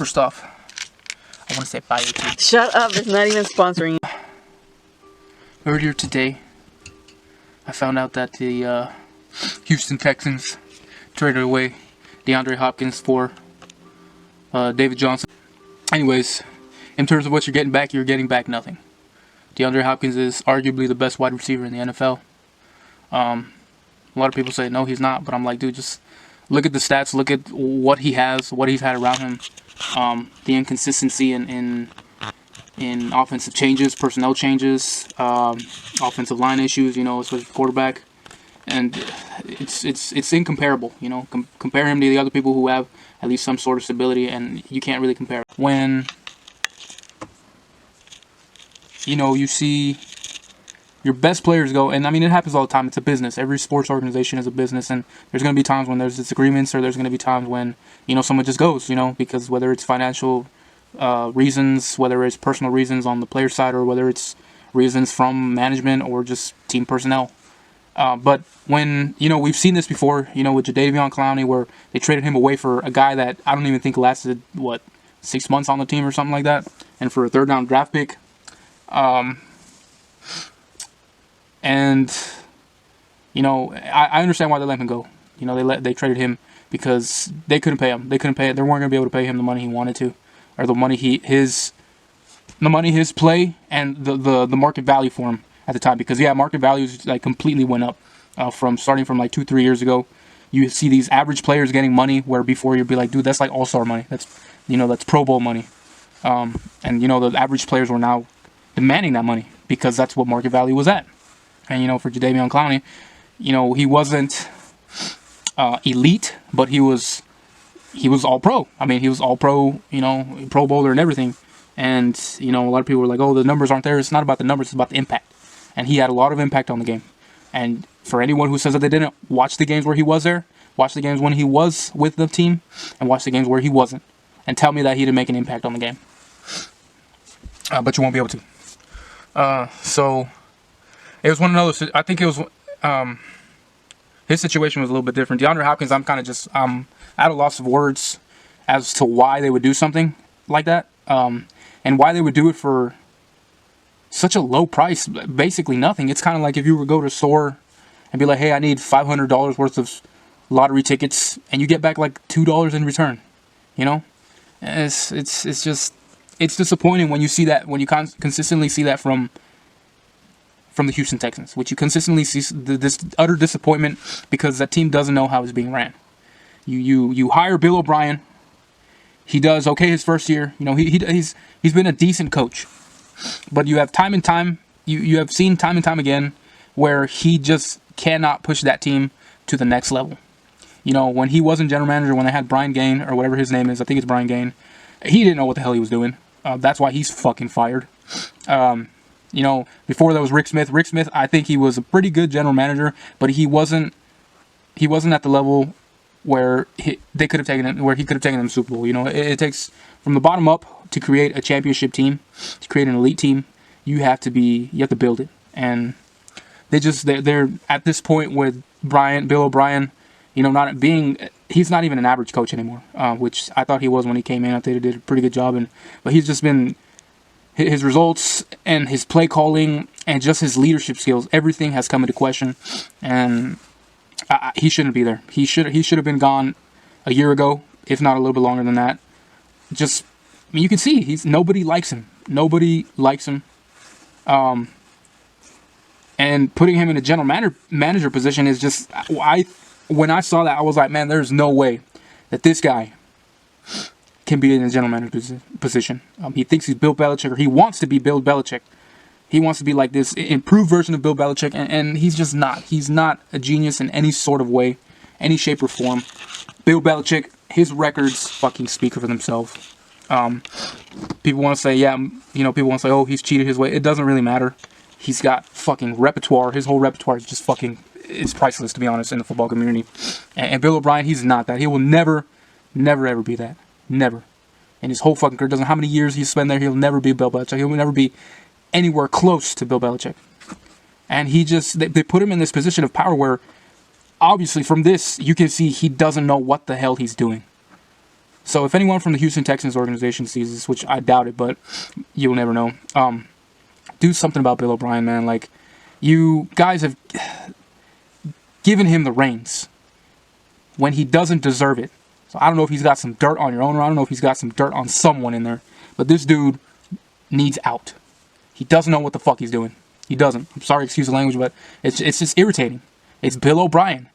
First off, I want to say bye to you. Shut up, it's not even sponsoring. Earlier today, I found out that the Houston Texans traded away DeAndre Hopkins for David Johnson. Anyways, in terms of what you're getting back nothing. DeAndre Hopkins is arguably the best wide receiver in the NFL. A lot of people say no, he's not, but I'm like, dude, just look at the stats, look at what he has, what he's had around him, the inconsistency in offensive changes, personnel changes, offensive line issues, especially quarterback, and it's incomparable. Compare him to the other people who have at least some sort of stability, and you can't really compare. When you see your best players go, and I mean, it happens all the time. It's a business. Every sports organization is a business, and there's going to be times when there's disagreements, or there's going to be times when, someone just goes, because whether it's financial reasons, whether it's personal reasons on the player side, or whether it's reasons from management or just team personnel. But when, we've seen this before, with Jadeveon Clowney, where they traded him away for a guy that I don't even think lasted, 6 months on the team or something like that, and for a third-round draft pick. And I understand why they let him go. They traded him because they couldn't pay him. They weren't going to be able to pay him the money he wanted to, or the money his play and the market value for him at the time. Because market values completely went up starting from 2-3 years ago. You see these average players getting money where before you'd be like, dude, that's all-star money. That's Pro Bowl money. And the average players were now demanding that money because that's what market value was at. And for Jadeveon Clowney, he wasn't elite, but he was all pro. I mean, he was all pro, Pro Bowler and everything. And a lot of people were like, "Oh, the numbers aren't there." It's not about the numbers; it's about the impact. And he had a lot of impact on the game. And for anyone who says that they didn't watch the games where he was there, watch the games when he was with the team, and watch the games where he wasn't, and tell me that he didn't make an impact on the game. But you won't be able to. So. It was one of those. I think it was. His situation was a little bit different. DeAndre Hopkins, I'm kind of just at a loss of words as to why they would do something like that, and why they would do it for such a low price, basically nothing. It's kind of like if you were to go to a store and be like, "Hey, I need $500 worth of lottery tickets," and you get back $2 in return. It's disappointing when you see that, when you consistently see that from the Houston Texans, which you consistently see this utter disappointment because that team doesn't know how it's being ran. You hire Bill O'Brien. He does okay his first year. He's been a decent coach, but you have you have seen time and time again where he just cannot push that team to the next level. When he wasn't general manager, when they had Brian Gaine or whatever his name is, I think it's Brian Gaine, he didn't know what the hell he was doing. That's why he's fucking fired. Before there was Rick Smith. Rick Smith, I think he was a pretty good general manager, but he wasn't at the level where he could have taken them to the Super Bowl. It takes from the bottom up to create a championship team, to create an elite team. You have to build it, and they're at this point with Bill O'Brien. He's not even an average coach anymore, which I thought he was when he came in. I think he did a pretty good job, but he's just been. His results and his play calling and just his leadership skills, everything has come into question, and he shouldn't be there. He should have been gone a year ago, if not a little bit longer than that. You can see nobody likes him. Nobody likes him. And putting him in a general manager position is just when I saw that, I was like, man, there's no way that this guy can be in a general manager position. He thinks he's Bill Belichick, or he wants to be Bill Belichick. He wants to be like this improved version of Bill Belichick, and he's just not. He's not a genius in any sort of way, any shape or form. Bill Belichick, his records fucking speak for themselves. People want to say, people want to say, oh, he's cheated his way. It doesn't really matter. He's got fucking repertoire. His whole repertoire is just it's priceless, to be honest, in the football community. And Bill O'Brien, he's not that. He will never, ever be that. Never. In his whole fucking career, doesn't know how many years he's spent there, he'll never be Bill Belichick. He'll never be anywhere close to Bill Belichick. And they put him in this position of power where, obviously from this, you can see he doesn't know what the hell he's doing. So if anyone from the Houston Texans organization sees this, which I doubt it, but you'll never know, do something about Bill O'Brien, man. Like, you guys have given him the reins when he doesn't deserve it. So I don't know if he's got some dirt on your owner. I don't know if he's got some dirt on someone in there. But this dude needs out. He doesn't know what the fuck he's doing. He doesn't. I'm sorry, excuse the language, but it's just irritating. It's Bill O'Brien.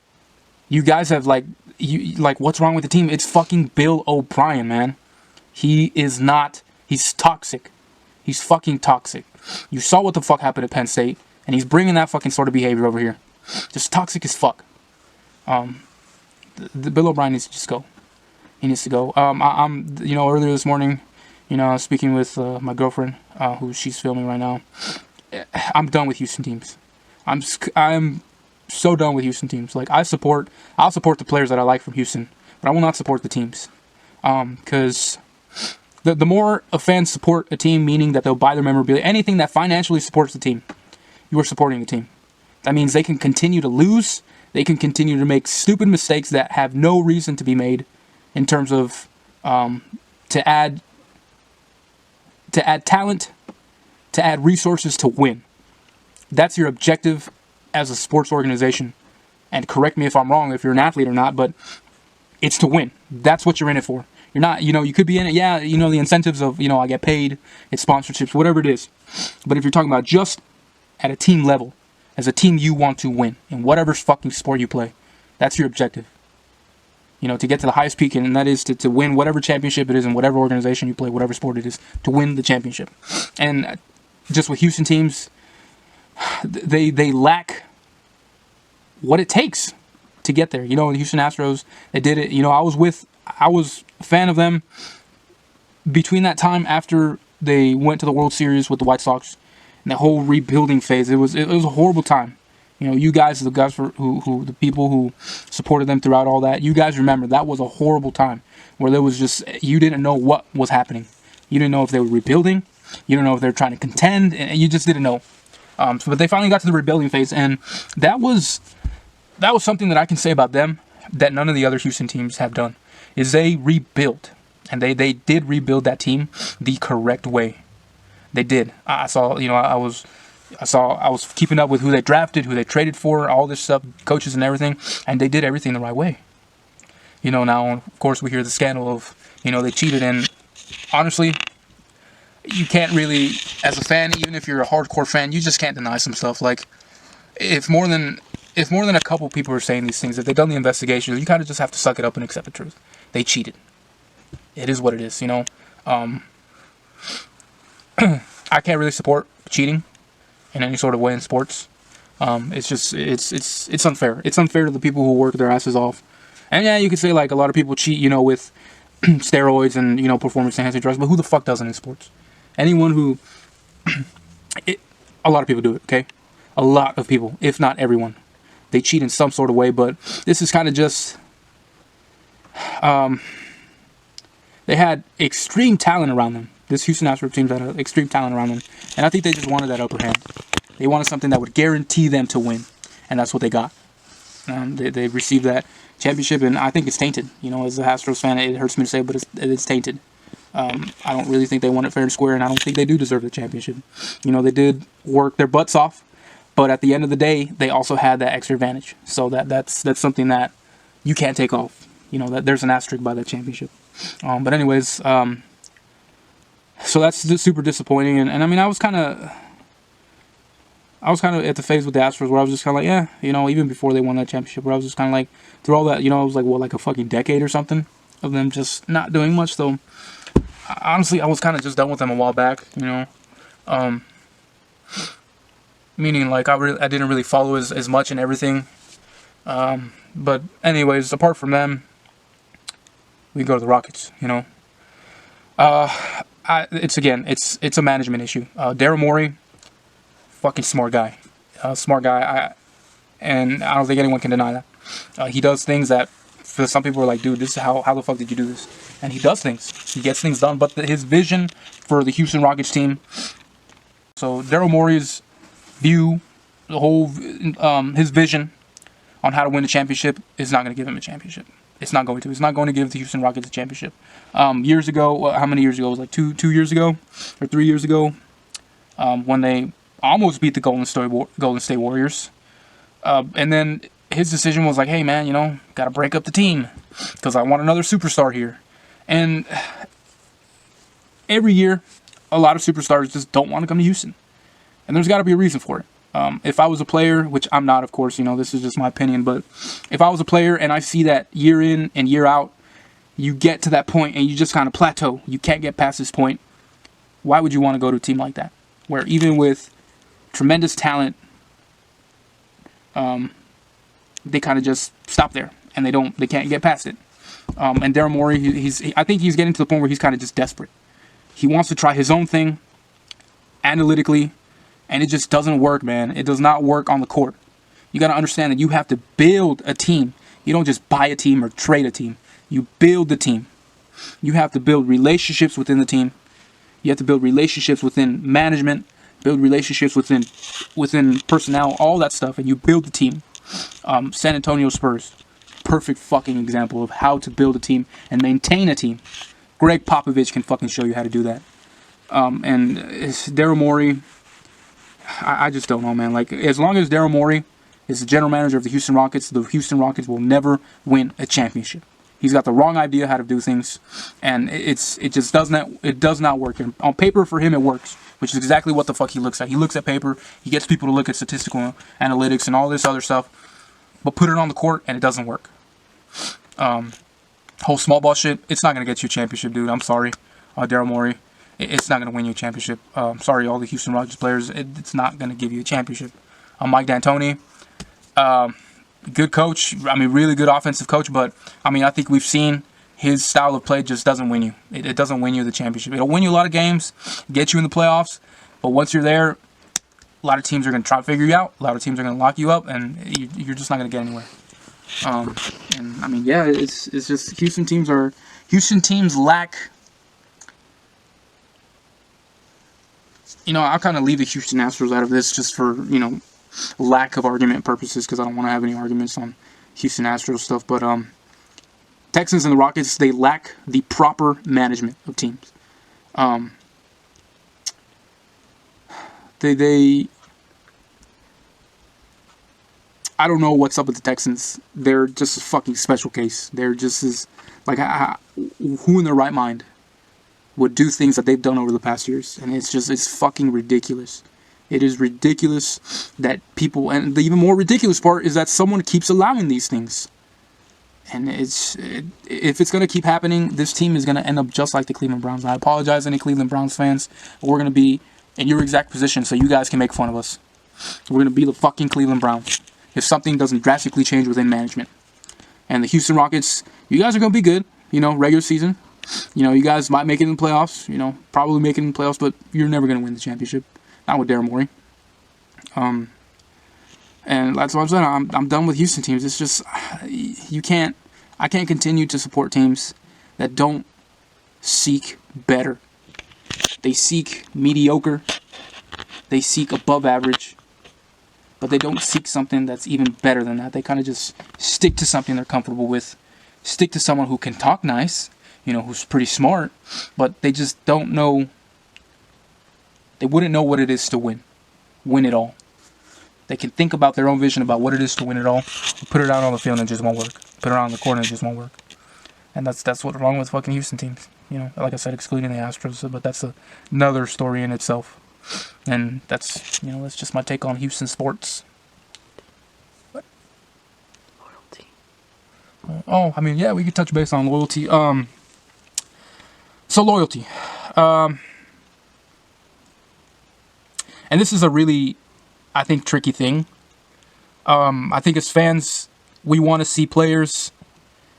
You guys have what's wrong with the team? It's fucking Bill O'Brien, man. He is not. He's toxic. He's fucking toxic. You saw what the fuck happened at Penn State, and he's bringing that fucking sort of behavior over here. Just toxic as fuck. The Bill O'Brien needs to just go. He needs to go. I'm earlier this morning, I was speaking with my girlfriend, who she's filming right now. I'm done with Houston teams. I'm so done with Houston teams. Like, I'll support the players that I like from Houston, but I will not support the teams. Because the more a fans support a team, meaning that they'll buy their memorabilia, anything that financially supports the team, you are supporting the team. That means they can continue to lose. They can continue to make stupid mistakes that have no reason to be made in terms of to add talent, to add resources to win. That's your objective as a sports organization. And correct me if I'm wrong, if you're an athlete or not, but it's to win. That's what you're in it for. You're not, you could be in it, yeah, the incentives of, I get paid, it's sponsorships, whatever it is. But if you're talking about just at a team level, as a team you want to win in whatever fucking sport you play, that's your objective. To get to the highest peak, and that is to win whatever championship it is in whatever organization you play, whatever sport it is, to win the championship. And just with Houston teams, they lack what it takes to get there. The Houston Astros, they did it. I was a fan of them between that time after they went to the World Series with the White Sox and the whole rebuilding phase. It was a horrible time. You guys, the people who supported them throughout all that, you guys remember that was a horrible time where there was just, you didn't know what was happening. You didn't know if they were rebuilding. You didn't know if they were trying to contend. And you just didn't know. But they finally got to the rebuilding phase, and that was something that I can say about them that none of the other Houston teams have done, is they rebuilt. And they did rebuild that team the correct way. They did. I saw, I was keeping up with who they drafted, who they traded for, all this stuff, coaches and everything, and they did everything the right way. Now, of course, we hear the scandal of, they cheated, and honestly, you can't really, as a fan, even if you're a hardcore fan, you just can't deny some stuff. Like, if more than a couple people are saying these things, if they've done the investigation, you kind of just have to suck it up and accept the truth. They cheated. It is what it is, I can't really support cheating in any sort of way in sports. It's just, it's unfair. It's unfair to the people who work their asses off. And yeah, you could say like a lot of people cheat, with steroids and, performance enhancing drugs, but who the fuck doesn't in sports? Anyone who, a lot of people do it, okay? A lot of people, if not everyone. They cheat in some sort of way, but this is kind of just, they had extreme talent around them. This Houston Astros team had extreme talent around them. And I think they just wanted that upper hand. They wanted something that would guarantee them to win. And that's what they got. They received that championship, and I think it's tainted. As a Astros fan, it hurts me to say, but it's tainted. I don't really think they won it fair and square, and I don't think they do deserve the championship. They did work their butts off, but at the end of the day, they also had that extra advantage. So that's something that you can't take off. That there's an asterisk by that championship. But anyways, so that's just super disappointing. And I mean, I was kind of at the phase with the Astros where I was just kind of like, yeah, even before they won that championship, where I was just kind of like, through all that, it was like, like a fucking decade or something of them just not doing much. So honestly, I was kind of just done with them a while back, meaning like I didn't really follow as much and everything. But anyways, apart from them, we go to the Rockets, it's a management issue. Daryl Morey, fucking smart guy. And I don't think anyone can deny that. He does things that, for some people, are like, dude, this is how the fuck did you do this? And he does things. He gets things done. But his vision for the Houston Rockets team, so Daryl Morey's view, the whole his vision on how to win the championship is not going to give him a championship. It's not going to. It's not going to give the Houston Rockets a championship. Years ago, how many years ago? It was like two years ago or 3 years ago, when they almost beat the Golden State Warriors. And then his decision was like, hey, man, got to break up the team because I want another superstar here. And every year, a lot of superstars just don't want to come to Houston. And there's got to be a reason for it. If I was a player, which I'm not, of course, this is just my opinion, but if I was a player and I see that year in and year out, you get to that point and you just kind of plateau, you can't get past this point, why would you want to go to a team like that? Where even with tremendous talent, they kind of just stop there and they can't get past it. And Daryl Morey, I think he's getting to the point where he's kind of just desperate. He wants to try his own thing analytically, and it just doesn't work, man. It does not work on the court. You got to understand that you have to build a team. You don't just buy a team or trade a team. You build the team. You have to build relationships within the team. You have to build relationships within management, build relationships within personnel, all that stuff, and you build the team. San Antonio Spurs, perfect fucking example of how to build a team and maintain a team. Greg Popovich can fucking show you how to do that. And Daryl Morey, I just don't know, man. Like, as long as Daryl Morey is the general manager of the Houston Rockets will never win a championship. He's got the wrong idea how to do things, and it does not work. And on paper, for him, it works, which is exactly what the fuck he looks at. He looks at paper, he gets people to look at statistical analytics and all this other stuff, but put it on the court, and it doesn't work. Whole small ball shit, it's not going to get you a championship, dude. I'm sorry, Daryl Morey. It's not going to win you a championship. Sorry, all the Houston Rockets players. It's not going to give you a championship. Mike D'Antoni, good coach. I mean, really good offensive coach. But, I mean, I think we've seen his style of play just doesn't win you. It doesn't win you the championship. It'll win you a lot of games, get you in the playoffs. But once you're there, a lot of teams are going to try to figure you out. A lot of teams are going to lock you up, and you're just not going to get anywhere. And, I mean, yeah, it's just Houston teams lack... I'll kind of leave the Houston Astros out of this just for, lack of argument purposes, because I don't want to have any arguments on Houston Astros stuff. But Texans and the Rockets, they lack the proper management of teams. They I don't know what's up with the Texans. They're just a fucking special case. They're just as, like, who in their right mind would do things that they've done over the past years? And it's fucking ridiculous. It is ridiculous that people, and the even more ridiculous part is that someone keeps allowing these things. And if it's going to keep happening, this team is going to end up just like the Cleveland Browns. And I apologize, any Cleveland Browns fans, but we're going to be in your exact position so you guys can make fun of us. We're going to be the fucking Cleveland Browns if something doesn't drastically change within management. And the Houston Rockets, you guys are going to be good, regular season. You guys might make it in the playoffs, probably make it in the playoffs, but you're never going to win the championship. Not with Daryl Morey. And that's what I'm saying. I'm done with Houston teams. It's just, I can't continue to support teams that don't seek better. They seek mediocre. They seek above average. But they don't seek something that's even better than that. They kind of just stick to something they're comfortable with. Stick to someone who can talk nice. Who's pretty smart, but they just don't know. They wouldn't know what it is to win it all. They can think about their own vision about what it is to win it all, put it out on the field and it just won't work. Put it out on the court and it just won't work. And that's what's wrong with fucking Houston teams. Like I said, excluding the Astros, but that's another story in itself. And that's just my take on Houston sports. Loyalty. I mean, yeah, we could touch base on loyalty. So loyalty. And this is a really, I think, tricky thing. I think as fans, we want to see players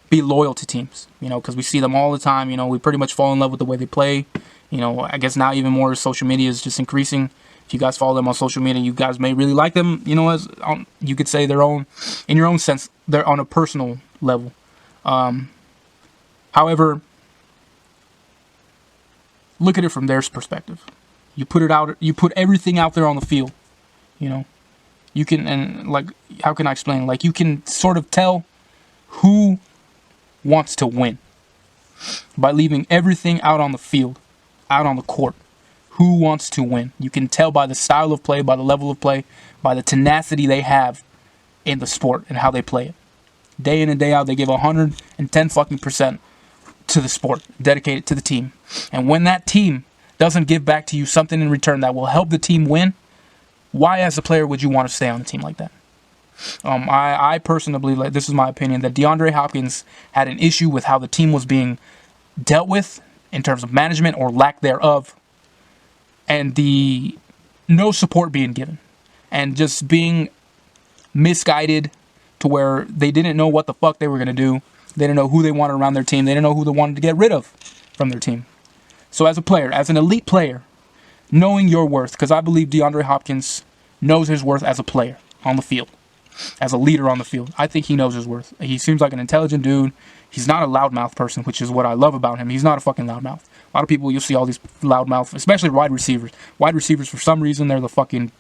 be loyal to teams, because we see them all the time. We pretty much fall in love with the way they play. I guess now even more social media is just increasing. If you guys follow them on social media, you guys may really like them, as you could say in your own sense, they're on a personal level. However, look at it from their perspective. You put everything out there on the field. You can, and like, how can I explain? Like, you can sort of tell who wants to win? By leaving everything out on the field, out on the court. Who wants to win? You can tell by the style of play, by the level of play, by the tenacity they have in the sport and how they play it. Day in and day out, they give 110 fucking percent to the sport, dedicated to the team. And when that team doesn't give back to you something in return that will help the team win, why as a player would you want to stay on a team like that? I personally believe, like, this is my opinion, that DeAndre Hopkins had an issue with how the team was being dealt with in terms of management or lack thereof, and the no support being given, and just being misguided to where they didn't know what the fuck they were going to do. They didn't know who they wanted around their team. They didn't know who they wanted to get rid of from their team. So as a player, as an elite player, knowing your worth, because I believe DeAndre Hopkins knows his worth as a player on the field, as a leader on the field. I think he knows his worth. He seems like an intelligent dude. He's not a loudmouth person, which is what I love about him. He's not a fucking loudmouth. A lot of people, you'll see all these loudmouth, especially wide receivers. Wide receivers, for some reason, they're the fucking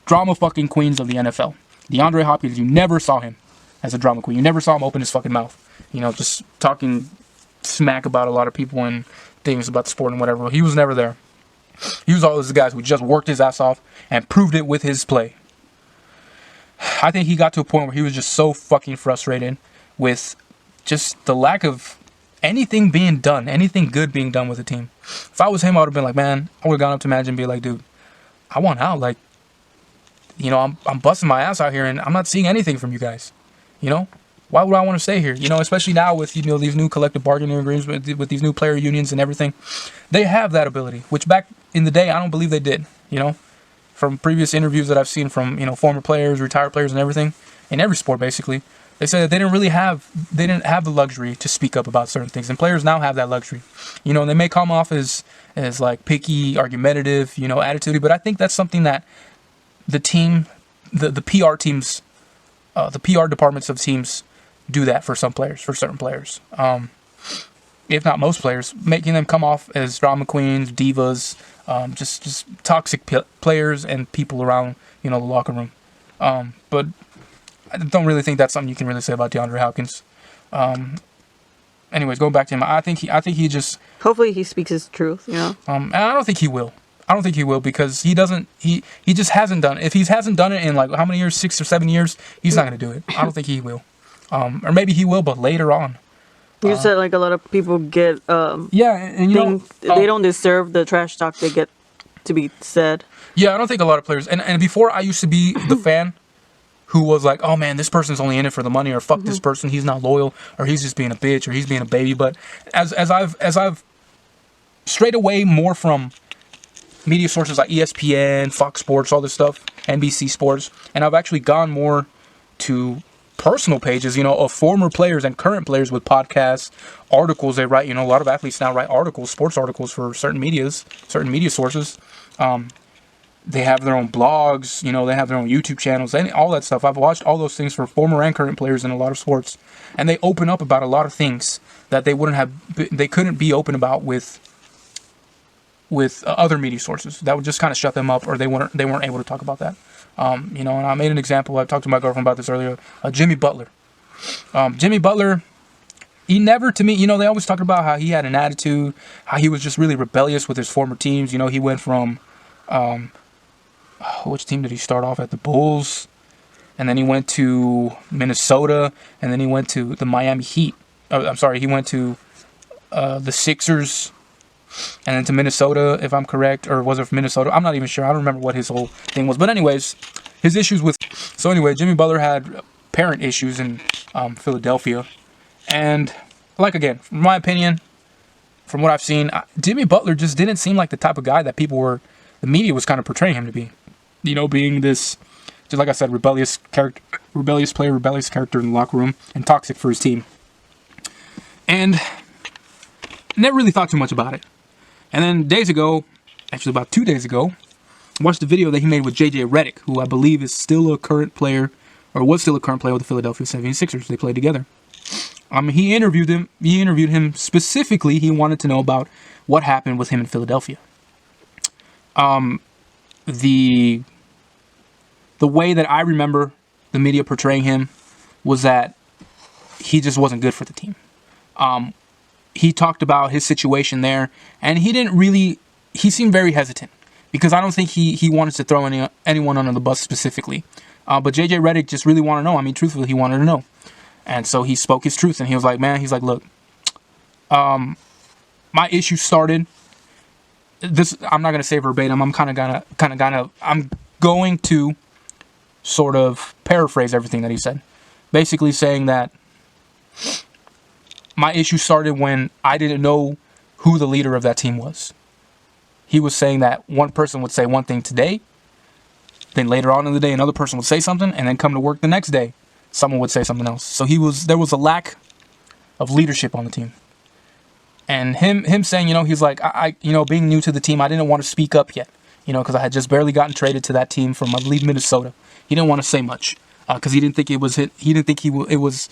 drama fucking queens of the NFL. DeAndre Hopkins, you never saw him as a drama queen. You never saw him open his fucking mouth. You know, just talking smack about a lot of people and things about the sport and whatever. He was never there. He was all those guys who just worked his ass off and proved it with his play. I think he got to a point where he was just so fucking frustrated with just the lack of anything being done, anything good being done with the team. If I was him, I would have been like, man, I would have gone up to management and be like, dude, I want out. Like, you know, I'm busting my ass out here and I'm not seeing anything from you guys. You know, why would I want to stay here? You know, especially now with, you know, these new collective bargaining agreements with these new player unions and everything. They have that ability, which back in the day, I don't believe they did, you know. From previous interviews that I've seen from, you know, former players, retired players and everything, in every sport basically, they said that they didn't have the luxury to speak up about certain things. And players now have that luxury. You know, and they may come off as like picky, argumentative, you know, attitudey, but I think that's something that the team, the PR teams, the PR departments of teams do that for some players, for certain players. If not most players, making them come off as drama queens, divas, just toxic players and people around, you know, the locker room. But I don't really think that's something you can really say about DeAndre Hopkins. Anyways, going back to him, I think he just. Hopefully he speaks his truth, you know. And I don't think he will. I don't think he will because he doesn't. He just hasn't done it. If he hasn't done it in like how many years, 6 or 7 years, he's not going to do it. I don't think he will. Or maybe he will, but later on. You said like a lot of people get yeah, and you know they don't deserve the trash talk they get to be said. Yeah, I don't think a lot of players. And before I used to be the fan who was like, oh man, this person's only in it for the money, or fuck this person, he's not loyal, or he's just being a bitch, or he's being a baby. But as I've strayed away more from media sources like ESPN, Fox Sports, all this stuff, NBC Sports, and I've actually gone more to personal pages, you know, of former players and current players with podcasts, articles they write. You know, a lot of athletes now write articles, sports articles for certain media sources. They have their own blogs, you know, they have their own YouTube channels, and all that stuff. I've watched all those things for former and current players in a lot of sports, and they open up about a lot of things that they couldn't be open about with other media sources. That would just kind of shut them up, or they weren't able to talk about that. You know, and I made an example. I talked to my girlfriend about this earlier. Jimmy Butler. Jimmy Butler, he never, to me, you know, they always talk about how he had an attitude, how he was just really rebellious with his former teams. You know, he went from, which team did he start off at? The Bulls, and then he went to Minnesota, and then he went to the Miami Heat. He went to the Sixers, and then to Minnesota, if I'm correct, or was it from Minnesota? I'm not even sure. I don't remember what his whole thing was. But anyways, his issues with... So anyway, Jimmy Butler had parent issues in Philadelphia. And, like, again, from my opinion, from what I've seen, Jimmy Butler just didn't seem like the type of guy that the media was kind of portraying him to be. You know, being this, just like I said, rebellious player, rebellious character in the locker room, and toxic for his team. And never really thought too much about it. And then days ago, actually about 2 days ago, I watched a video that he made with JJ Redick, who I believe is still a current player, or was still a current player with the Philadelphia 76ers. They played together. He interviewed him specifically. He wanted to know about what happened with him in Philadelphia. The way that I remember the media portraying him was that he just wasn't good for the team. He talked about his situation there, and he seemed very hesitant because I don't think he wanted to throw anyone under the bus specifically. But JJ Redick just really wanted to know. I mean, truthfully, he wanted to know. And so he spoke his truth, and he was like, look, my issue started. This I'm not gonna say verbatim. I'm going to sort of paraphrase everything that he said, basically saying that my issue started when I didn't know who the leader of that team was. He was saying that one person would say one thing today, then later on in the day another person would say something, and then come to work the next day someone would say something else. So there was a lack of leadership on the team. And him saying, he's like, I being new to the team, I didn't want to speak up yet, because I had just barely gotten traded to that team from, I believe, Minnesota. He didn't want to say much because he didn't think it was it was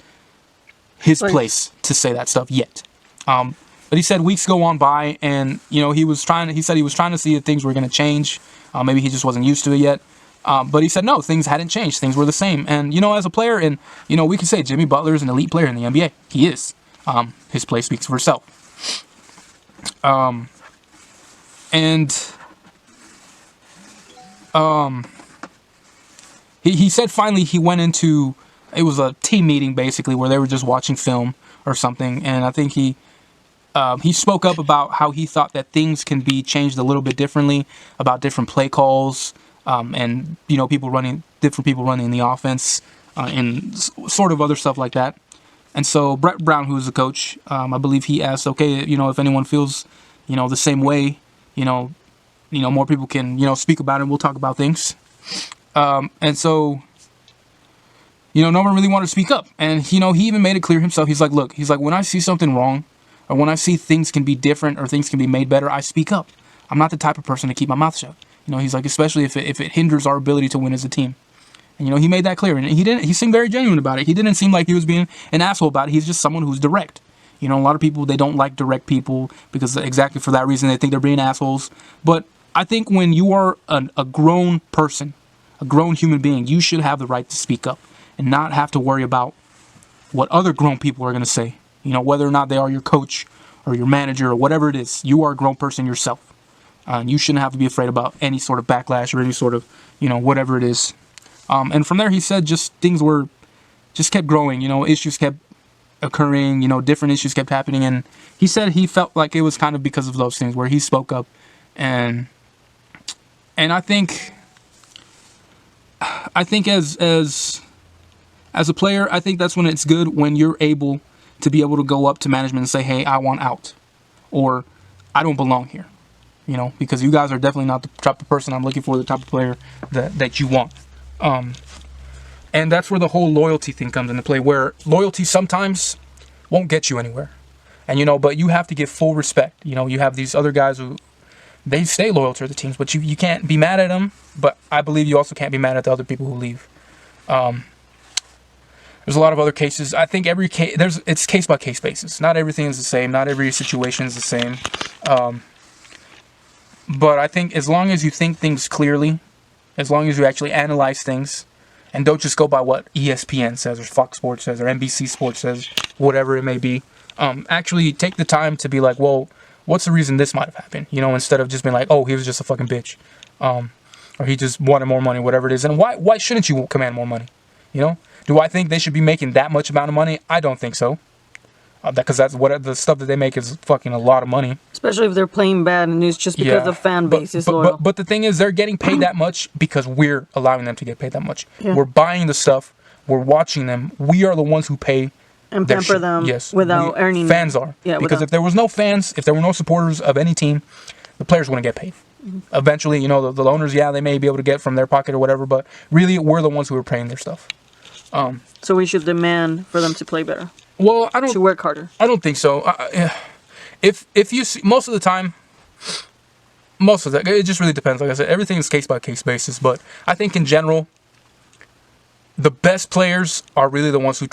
his place to say that stuff yet. But he said weeks go on by, and he said he was trying to see if things were going to change. Maybe he just wasn't used to it yet. But he said no, things hadn't changed. Things were the same. And as a player, and we can say Jimmy Butler is an elite player in the NBA. He is. His play speaks for itself. He said finally he went into, it was a team meeting basically where they were just watching film or something, and I think he spoke up about how he thought that things can be changed a little bit differently, about different play calls, and different people running in the offense, and sort of other stuff like that. And so Brett Brown, who is the coach, I believe he asked, okay, if anyone feels, the same way, more people can, speak about it. We'll talk about things. And so, no one really wanted to speak up. And, he even made it clear himself. He's like, look, when I see something wrong, or when I see things can be different or things can be made better, I speak up. I'm not the type of person to keep my mouth shut. He's like, especially if it hinders our ability to win as a team. And, he made that clear. And he seemed very genuine about it. He didn't seem like he was being an asshole about it. He's just someone who's direct. A lot of people, they don't like direct people because exactly for that reason, they think they're being assholes. But I think when you are a grown person, a grown human being, you should have the right to speak up and not have to worry about what other grown people are going to say. Whether or not they are your coach or your manager or whatever it is, you are a grown person yourself. And you shouldn't have to be afraid about any sort of backlash or any sort of, whatever it is. And from there, he said things kept growing, issues kept occurring, different issues kept happening. And he said he felt like it was kind of because of those things where he spoke up. And I think as a player, I think that's when it's good when you're able to be able to go up to management and say, hey, I want out, or I don't belong here, because you guys are definitely not the type of person I'm looking for, the type of player that you want. And that's where the whole loyalty thing comes into play, where loyalty sometimes won't get you anywhere. And, but you have to give full respect. You have these other guys who, they stay loyal to the teams, but you can't be mad at them. But I believe you also can't be mad at the other people who leave. There's a lot of other cases. I think every case, it's case by case basis. Not everything is the same. Not every situation is the same. But I think as long as you think things clearly, as long as you actually analyze things, and don't just go by what ESPN says or Fox Sports says or NBC Sports says, whatever it may be. Actually take the time to be like, well, what's the reason this might have happened? Instead of just being like, oh, he was just a fucking bitch. Or he just wanted more money, whatever it is. And why shouldn't you command more money? Do I think they should be making that much amount of money? I don't think so. Because that's what the stuff that they make is fucking a lot of money. Especially if they're playing bad and it's just because the fan base is loyal. But the thing is, they're getting paid that much because we're allowing them to get paid that much. Yeah. We're buying the stuff. We're watching them. We are the ones who pay and pamper them without earning. Fans are. Yeah, because if there was no fans, if there were no supporters of any team, the players wouldn't get paid. Mm-hmm. Eventually, the owners, they may be able to get from their pocket or whatever, but really, we're the ones who are paying their stuff. So we should demand for them to play better. Well, to work harder. I don't think so. If you see, most of the time, it just really depends. Like I said, everything is case by case basis. But I think in general, the best players are really the ones who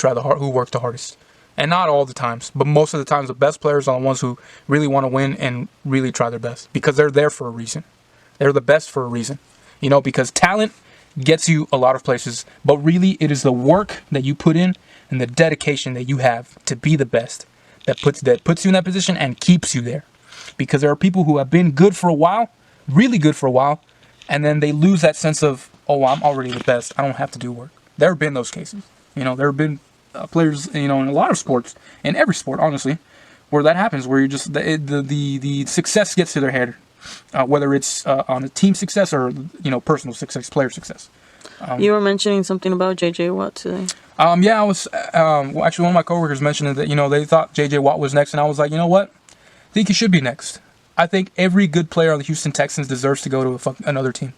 work the hardest, and not all the times, but most of the times, the best players are the ones who really want to win and really try their best because they're there for a reason. They're the best for a reason, because talent gets you a lot of places, but really it is the work that you put in and the dedication that you have to be the best that puts you in that position and keeps you there. Because there are people who have been good for a while, really good for a while, and then they lose that sense of, oh, I'm already the best. I don't have to do work. There have been those cases. You know, there have been players, you know, in a lot of sports, in every sport, honestly, where that happens, where you just the success gets to their head, whether it's on a team success or, you know, personal success, player success. You were mentioning something about J.J. Watt today. Yeah, I was well, actually one of my coworkers mentioned that, you know, they thought J.J. Watt was next, and I was like, you know what? I think he should be next. I think every good player on the Houston Texans deserves to go to another team.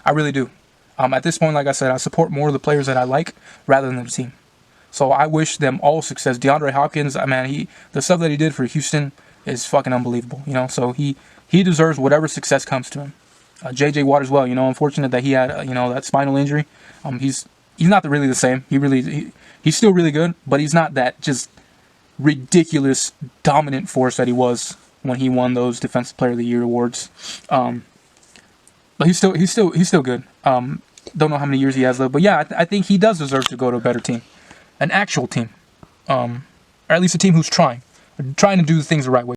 I really do. At this point, like I said, I support more of the players that I like rather than the team. So I wish them all success. DeAndre Hopkins, man, the stuff that he did for Houston is fucking unbelievable. You know, so he deserves whatever success comes to him. J.J. Watt as well. You know, unfortunate that he had you know, that spinal injury. He's not really the same. He's still really good, but he's not that just ridiculous dominant force that he was when he won those Defensive Player of the Year awards. But he's still good. Don't know how many years he has left, but yeah, I think he does deserve to go to a better team, an actual team, or at least a team who's trying to do things the right way.